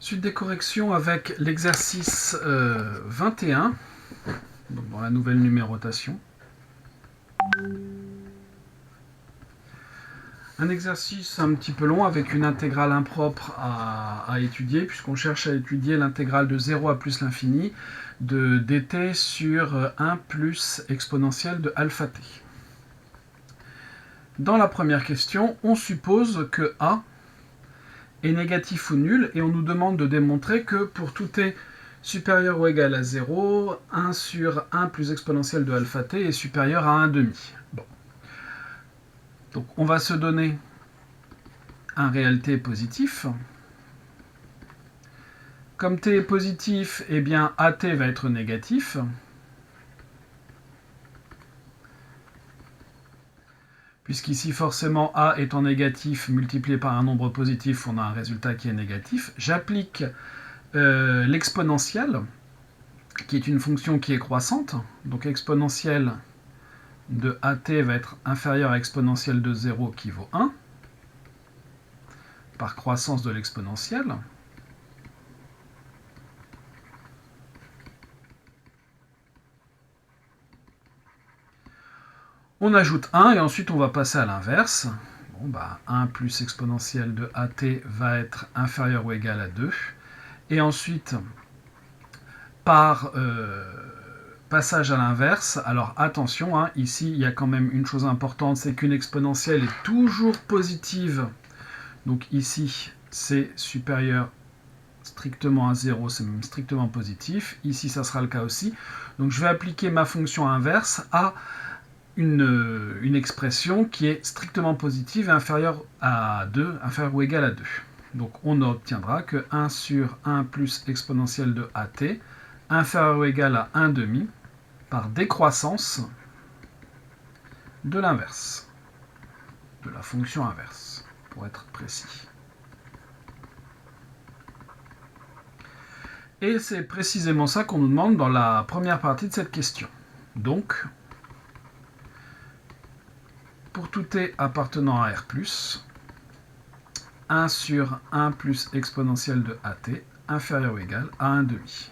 Suite des corrections avec l'exercice 21, donc dans la nouvelle numérotation. Un exercice un petit peu long avec une intégrale impropre à étudier, puisqu'on cherche à étudier l'intégrale de 0 à plus l'infini de dt sur 1 plus exponentielle de alpha t. Dans la première question, on suppose que a est négatif ou nul, et on nous demande de démontrer que pour tout t supérieur ou égal à 0, 1 sur 1 plus exponentielle de alpha t est supérieur à 1,5. Bon. Donc on va se donner un réel t positif. Comme t est positif, eh bien at va être négatif. Puisqu'ici, forcément, a étant négatif multiplié par un nombre positif, on a un résultat qui est négatif. J'applique l'exponentielle, qui est une fonction qui est croissante. Donc exponentielle de at va être inférieure à exponentielle de 0 qui vaut 1, par croissance de l'exponentielle. On ajoute 1 et ensuite on va passer à l'inverse. Bon, 1 plus exponentielle de at va être inférieur ou égal à 2. Et ensuite, par passage à l'inverse, alors attention, ici il y a quand même une chose importante, c'est qu'une exponentielle est toujours positive. Donc ici c'est supérieur strictement à 0, c'est même strictement positif. Ici ça sera le cas aussi. Donc je vais appliquer ma fonction inverse à une expression qui est strictement positive et inférieure à 2, inférieure ou égale à 2. Donc on obtiendra que 1 sur 1 plus exponentielle de at inférieur ou égal à 1,5 par décroissance de l'inverse, de la fonction inverse, pour être précis. Et c'est précisément ça qu'on nous demande dans la première partie de cette question. Donc, pour tout t appartenant à R+, 1 sur 1 plus exponentielle de at inférieur ou égal à 1,5.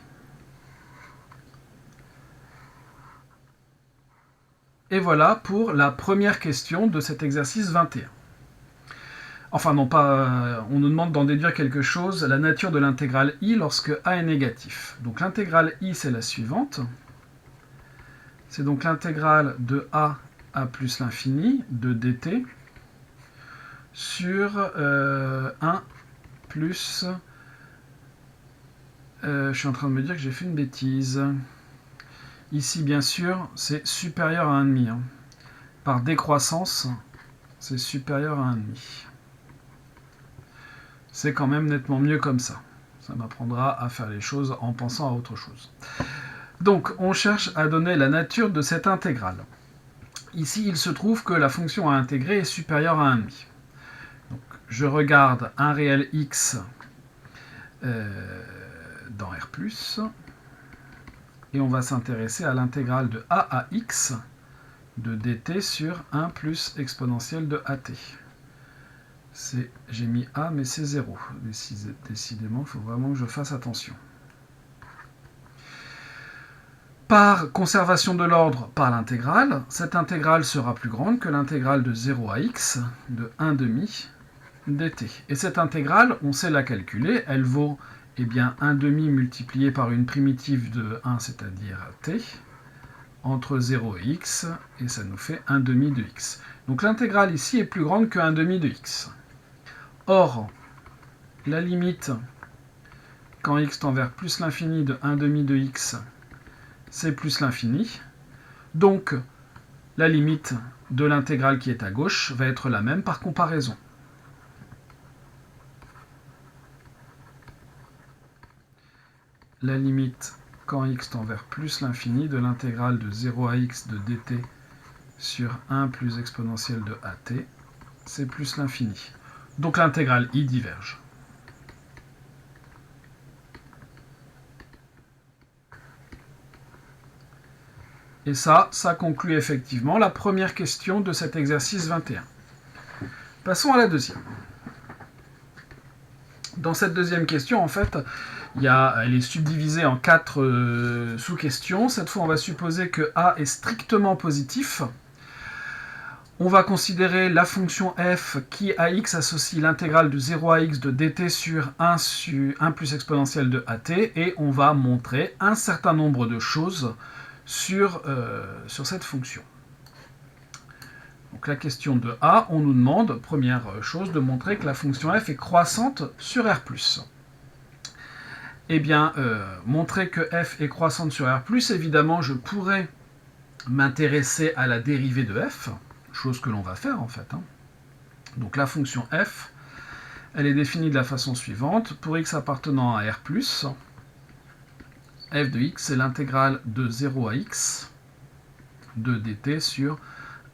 Et voilà pour la première question de cet exercice 21. Enfin non, pas. On nous demande d'en déduire quelque chose, la nature de l'intégrale i lorsque a est négatif. Donc l'intégrale i, c'est la suivante. C'est donc l'intégrale de a à plus l'infini de dt sur 1 plus... je suis en train de me dire que j'ai fait une bêtise. Ici, bien sûr, c'est supérieur à 1,5. Par décroissance, c'est supérieur à 1,5. C'est quand même nettement mieux comme ça. Ça m'apprendra à faire les choses en pensant à autre chose. Donc, on cherche à donner la nature de cette intégrale. Ici, il se trouve que la fonction à intégrer est supérieure à 1,5. Donc, je regarde un réel x dans R+, et on va s'intéresser à l'intégrale de a à x de dt sur 1 plus exponentielle de at. J'ai mis a, mais c'est 0. Décidément, il faut vraiment que je fasse attention. Par conservation de l'ordre par l'intégrale, cette intégrale sera plus grande que l'intégrale de 0 à x de 1,5 dt. Et cette intégrale, on sait la calculer, elle vaut 1,5 multiplié par une primitive de 1, c'est-à-dire t, entre 0 et x, et ça nous fait 1,5 de x. Donc l'intégrale ici est plus grande que 1,5 de x. Or, la limite, quand x tend vers plus l'infini de 1,5 de x, c'est plus l'infini. Donc, la limite de l'intégrale qui est à gauche va être la même par comparaison. La limite quand x tend vers plus l'infini de l'intégrale de 0 à x de dt sur 1 plus exponentielle de at, c'est plus l'infini. Donc l'intégrale i diverge. Et ça conclut effectivement la première question de cet exercice 21. Passons à la deuxième. Dans cette deuxième question, en fait, elle est subdivisée en 4 sous-questions. Cette fois, on va supposer que a est strictement positif. On va considérer la fonction f qui à x associe l'intégrale de 0 à x de dt sur 1 plus exponentielle de at, et on va montrer un certain nombre de choses sur cette fonction. Donc la question de A, on nous demande, première chose, de montrer que la fonction f est croissante sur R+. Eh bien, montrer que f est croissante sur R+, évidemment, je pourrais m'intéresser à la dérivée de f, chose que l'on va faire en fait. Donc la fonction f, elle est définie de la façon suivante. Pour x appartenant à R+, f de x, c'est l'intégrale de 0 à x de dt sur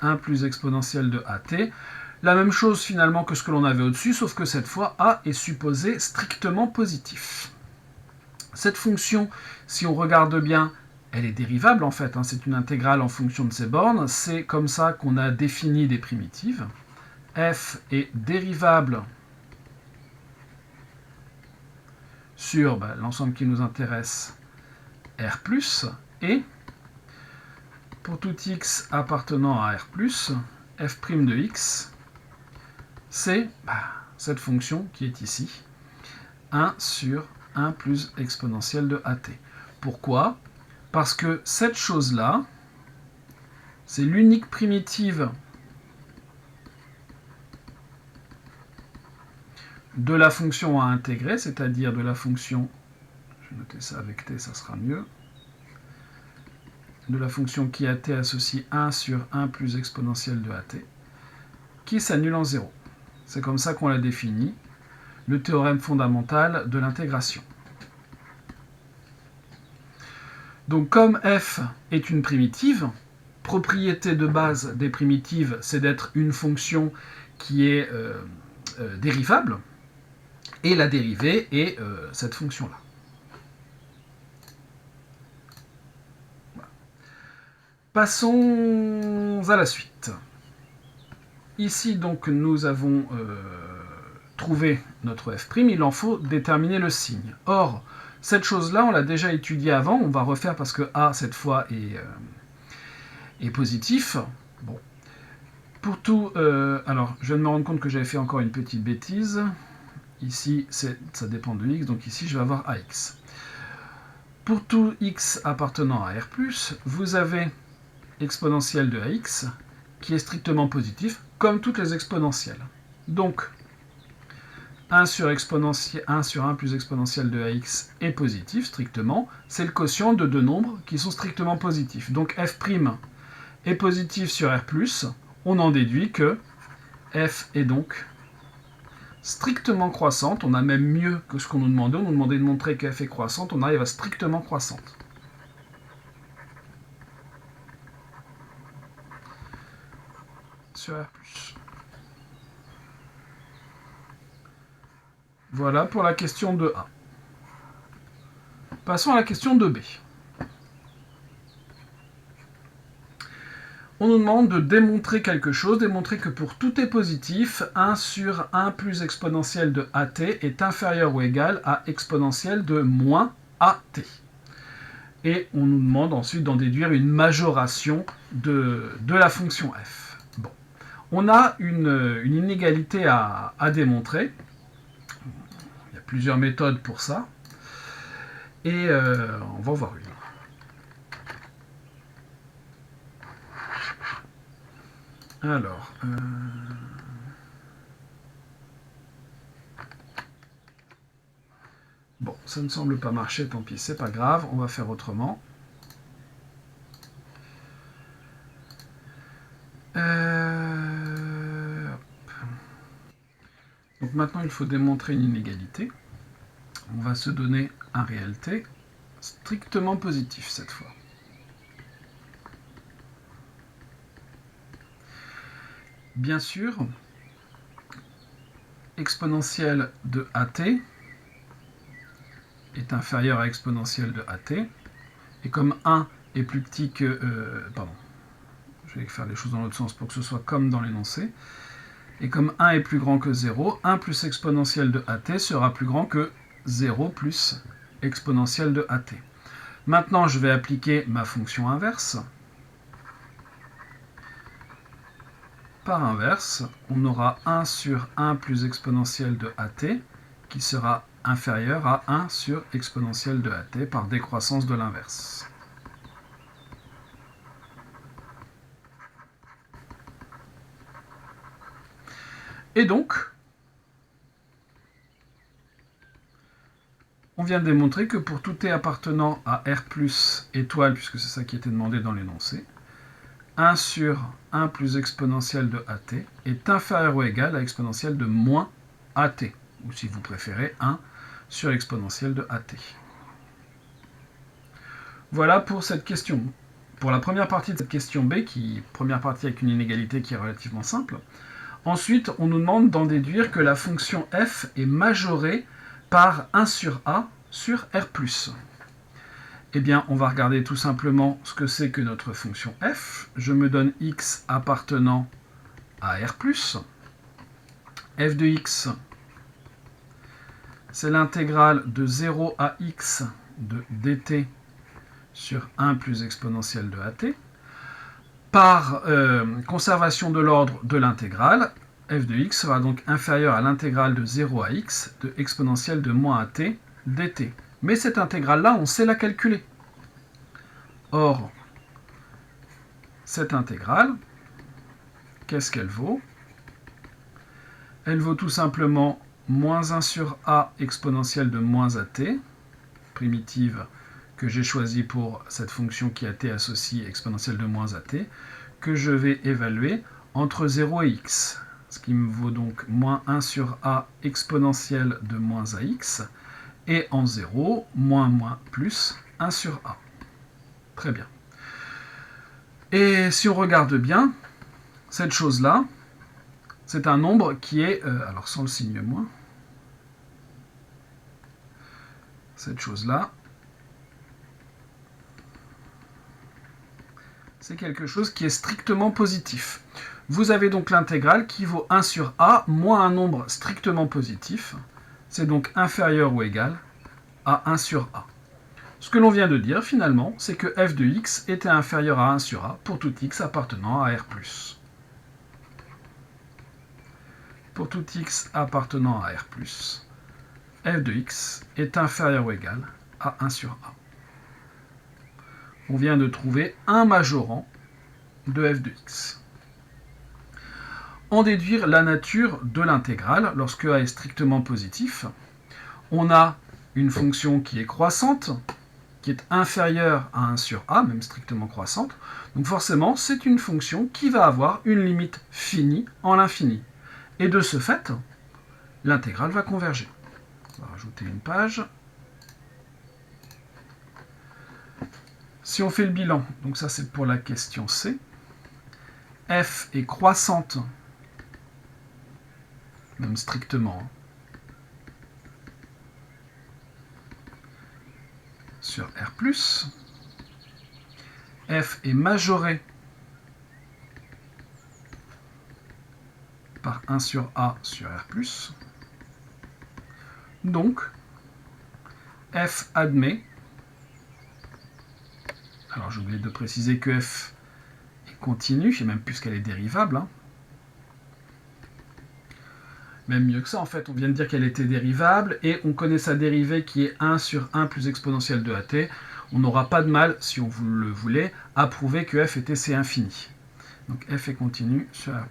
1 plus exponentielle de at. La même chose finalement que ce que l'on avait au-dessus, sauf que cette fois, a est supposé strictement positif. Cette fonction, si on regarde bien, elle est dérivable en fait, c'est une intégrale en fonction de ses bornes. C'est comme ça qu'on a défini des primitives. F est dérivable sur l'ensemble qui nous intéresse, R+, et pour tout x appartenant à R+, f' de x, c'est cette fonction qui est ici, 1 sur 1 plus exponentielle de at. Pourquoi ? Parce que cette chose-là, c'est l'unique primitive de la fonction à intégrer, c'est-à-dire de la fonction, je vais noter ça avec t, ça sera mieux, de la fonction qui à t associe 1 sur 1 plus exponentielle de at, qui s'annule en 0. C'est comme ça qu'on l'a défini, le théorème fondamental de l'intégration. Donc comme f est une primitive, propriété de base des primitives, c'est d'être une fonction qui est dérivable, et la dérivée est cette fonction-là. Passons à la suite. Ici, donc, nous avons trouvé notre f', il en faut déterminer le signe. Or, cette chose-là, on l'a déjà étudiée avant, on va refaire parce que a, cette fois, est positif. Bon. Pour tout... alors, je viens de me rendre compte que j'avais fait encore une petite bêtise. Ici, ça dépend de x, donc ici, je vais avoir ax. Pour tout x appartenant à R+, vous avez exponentielle de ax, qui est strictement positif, comme toutes les exponentielles. Donc, 1 sur 1 plus exponentielle de ax est positif, strictement. C'est le quotient de deux nombres qui sont strictement positifs. Donc, f' est positif sur R+, on en déduit que f est donc strictement croissante. On a même mieux que ce qu'on nous demandait. On nous demandait de montrer que f est croissante. On arrive à strictement croissante. Sur R+. Voilà pour la question de A. Passons à la question de B. On nous demande de démontrer quelque chose, démontrer que pour tout est positif, 1 sur 1 plus exponentielle de at est inférieur ou égal à exponentielle de moins at. Et on nous demande ensuite d'en déduire une majoration de la fonction f. Bon. On a une inégalité à démontrer. Il y a plusieurs méthodes pour ça. Et on va en voir une. Alors, bon, ça ne semble pas marcher, tant pis, c'est pas grave, on va faire autrement. Donc maintenant, il faut démontrer une inégalité. On va se donner un réel t strictement positif cette fois. Bien sûr, exponentielle de at est inférieure à exponentielle de at, et comme 1 est plus petit que... pardon, je vais faire les choses dans l'autre sens pour que ce soit comme dans l'énoncé. Et comme 1 est plus grand que 0, 1 plus exponentielle de at sera plus grand que 0 plus exponentielle de at. Maintenant, je vais appliquer ma fonction inverse. Par inverse, on aura 1 sur 1 plus exponentielle de at qui sera inférieur à 1 sur exponentielle de at par décroissance de l'inverse. Et donc, on vient de démontrer que pour tout t appartenant à R plus étoile, puisque c'est ça qui était demandé dans l'énoncé, 1 sur 1 plus exponentielle de at est inférieur ou égal à exponentielle de moins at, ou si vous préférez, 1 sur exponentielle de at. Voilà pour cette question. Pour la première partie de cette question B, première partie avec une inégalité qui est relativement simple. Ensuite, on nous demande d'en déduire que la fonction f est majorée par 1 sur a sur R+. Eh bien, on va regarder tout simplement ce que c'est que notre fonction f. Je me donne x appartenant à R+. F de x, c'est l'intégrale de 0 à x de dt sur 1 plus exponentielle de at. Par conservation de l'ordre de l'intégrale, f de x sera donc inférieur à l'intégrale de 0 à x de exponentielle de moins at dt. Mais cette intégrale-là, on sait la calculer. Or, cette intégrale, qu'est-ce qu'elle vaut? Elle vaut tout simplement moins 1 sur a exponentielle de moins at, primitive que j'ai choisie pour cette fonction qui a t associe exponentielle de moins at, que je vais évaluer entre 0 et x. Ce qui me vaut donc moins 1 sur a exponentielle de moins ax, et en 0, moins plus 1 sur a. Très bien. Et si on regarde bien, cette chose-là, c'est un nombre qui est, alors sans le signe moins, cette chose-là, c'est quelque chose qui est strictement positif. Vous avez donc l'intégrale qui vaut 1 sur a moins un nombre strictement positif. C'est donc inférieur ou égal à 1 sur a. Ce que l'on vient de dire finalement, c'est que f de x était inférieur à 1 sur a pour tout x appartenant à R+. Pour tout x appartenant à R+, f de x est inférieur ou égal à 1 sur a. On vient de trouver un majorant de f de x. En déduire la nature de l'intégrale, lorsque a est strictement positif, on a une fonction qui est croissante, qui est inférieure à 1 sur a, même strictement croissante. Donc forcément, c'est une fonction qui va avoir une limite finie en l'infini. Et de ce fait, l'intégrale va converger. On va rajouter une page. Si on fait le bilan, donc ça c'est pour la question C, f est croissante, même strictement, sur R+, f est majorée par 1 sur a sur R+, donc f admet, alors j'ai oublié de préciser que f est continue, et même plus qu'elle est dérivable, même mieux que ça, en fait, on vient de dire qu'elle était dérivable, et on connaît sa dérivée qui est 1 sur 1 plus exponentielle de at. On n'aura pas de mal, si on le voulait, à prouver que f était c infini. Donc f est continue sur R+.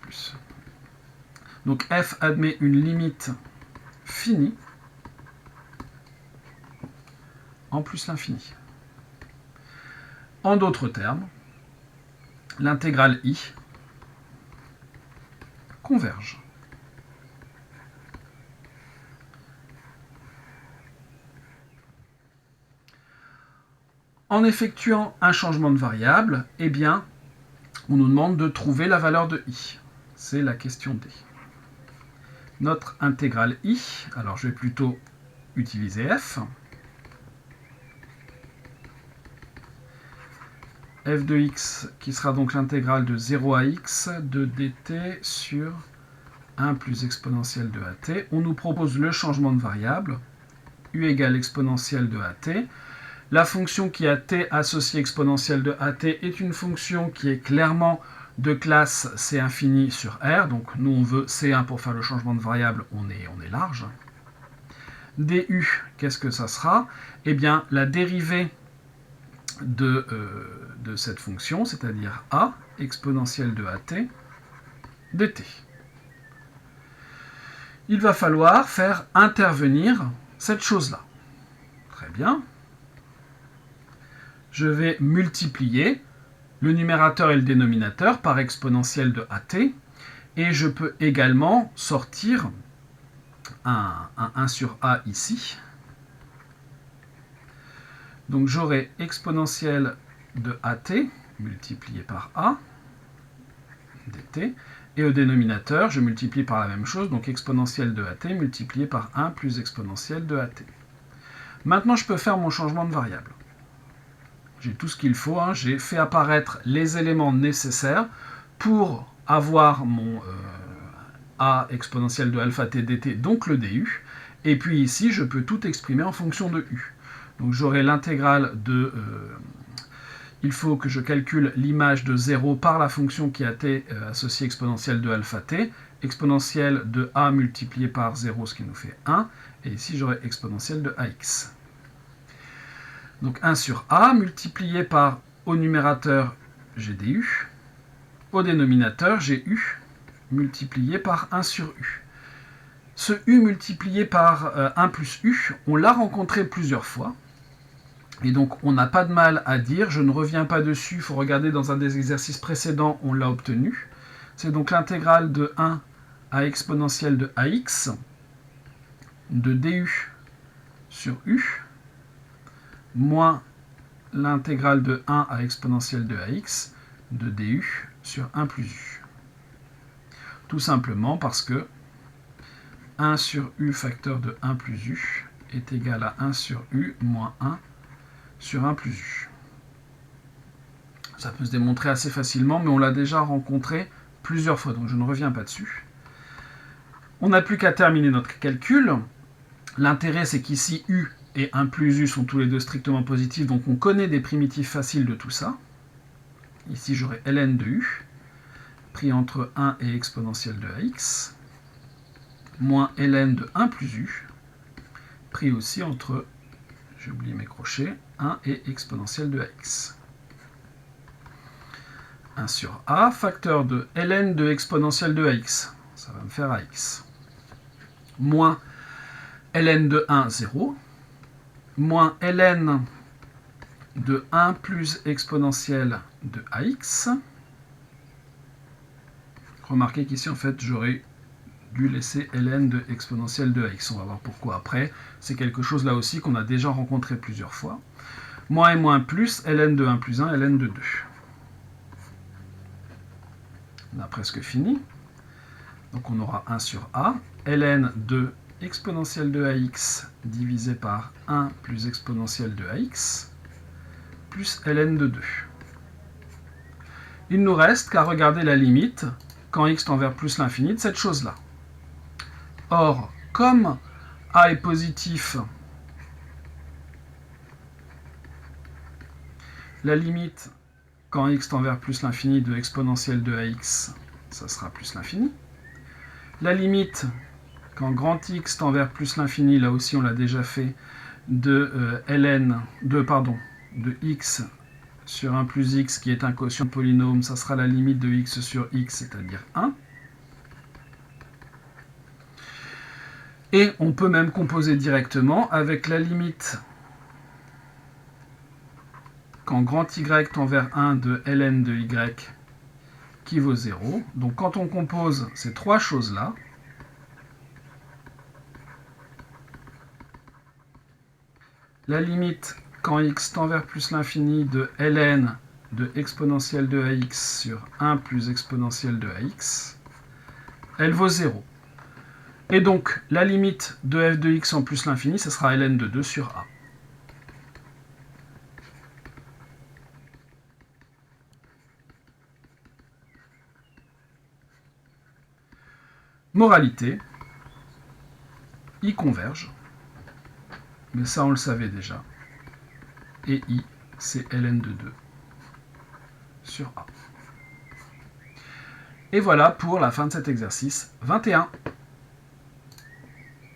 Donc f admet une limite finie en plus l'infini. En d'autres termes, l'intégrale i converge. En effectuant un changement de variable, eh bien, on nous demande de trouver la valeur de i. C'est la question D. Notre intégrale i, alors je vais plutôt utiliser f. F de x qui sera donc l'intégrale de 0 à x de dt sur 1 plus exponentielle de at. On nous propose le changement de variable, u égale exponentielle de at. La fonction qui a t associée exponentielle de at est une fonction qui est clairement de classe c infini sur r. Donc nous, on veut c1 pour faire le changement de variable, on est large. Du, qu'est-ce que ça sera? Eh bien, la dérivée de cette fonction, c'est-à-dire a exponentielle de at dt. Il va falloir faire intervenir cette chose-là. Très bien. Je vais multiplier le numérateur et le dénominateur par exponentielle de at, et je peux également sortir un 1 sur a ici. Donc j'aurai exponentielle de at multiplié par a dt, et au dénominateur, je multiplie par la même chose, donc exponentielle de at multiplié par 1 plus exponentielle de at. Maintenant, je peux faire mon changement de variable. J'ai tout ce qu'il faut, hein. J'ai fait apparaître les éléments nécessaires pour avoir mon a exponentielle de alpha t dt, donc le du, et puis ici, je peux tout exprimer en fonction de u. Donc j'aurai l'intégrale de... il faut que je calcule l'image de 0 par la fonction qui a t associée exponentielle de alpha t, exponentielle de a multiplié par 0, ce qui nous fait 1, et ici j'aurai exponentielle de ax. Donc 1 sur a multiplié par, au numérateur, j'ai du, au dénominateur, j'ai u multiplié par 1 sur u. Ce u multiplié par 1 plus u, on l'a rencontré plusieurs fois. Et donc, on n'a pas de mal à dire, je ne reviens pas dessus, il faut regarder dans un des exercices précédents, on l'a obtenu. C'est donc l'intégrale de 1 à exponentielle de ax, de du sur u, moins l'intégrale de 1 à exponentielle de ax, de du sur 1 plus u. Tout simplement parce que 1 sur u facteur de 1 plus u est égal à 1 sur u moins 1 sur 1 plus u. Ça peut se démontrer assez facilement, mais on l'a déjà rencontré plusieurs fois, donc je ne reviens pas dessus. On n'a plus qu'à terminer notre calcul. L'intérêt, c'est qu'ici, u et 1 plus u sont tous les deux strictement positifs, donc on connaît des primitifs faciles de tout ça. Ici, j'aurai ln de u, pris entre 1 et exponentielle de ax, moins ln de 1 plus u, pris aussi entre, j'ai oublié mes crochets, 1 et exponentielle de ax. 1 sur a, facteur de ln de exponentielle de ax, ça va me faire ax, moins ln de 1, 0, moins ln de 1 plus exponentielle de ax. Remarquez qu'ici, en fait, j'aurais dû laisser ln de exponentielle de ax. On va voir pourquoi après. C'est quelque chose là aussi qu'on a déjà rencontré plusieurs fois. Moins et moins plus, ln de 1 plus 1, ln de 2. On a presque fini. Donc on aura 1 sur a, ln de exponentielle de ax divisé par 1 plus exponentielle de ax, plus ln de 2. Il nous reste qu'à regarder la limite, quand x tend vers plus l'infini, de cette chose-là. Or, comme a est positif, la limite quand x tend vers plus l'infini de exponentielle de ax, ça sera plus l'infini. La limite quand grand x tend vers plus l'infini, là aussi on l'a déjà fait, de x sur 1 plus x qui est un quotient de polynôme, ça sera la limite de x sur x, c'est-à-dire 1. Et on peut même composer directement avec la limite quand grand y tend vers 1 de ln de y qui vaut 0. Donc quand on compose ces trois choses-là, la limite quand x tend vers plus l'infini de ln de exponentielle de ax sur 1 plus exponentielle de ax, elle vaut 0. Et donc, la limite de f de x en plus l'infini, ce sera ln de 2 sur a. Moralité, I converge, mais ça on le savait déjà, et I c'est ln de 2 sur A. Et voilà pour la fin de cet exercice 21.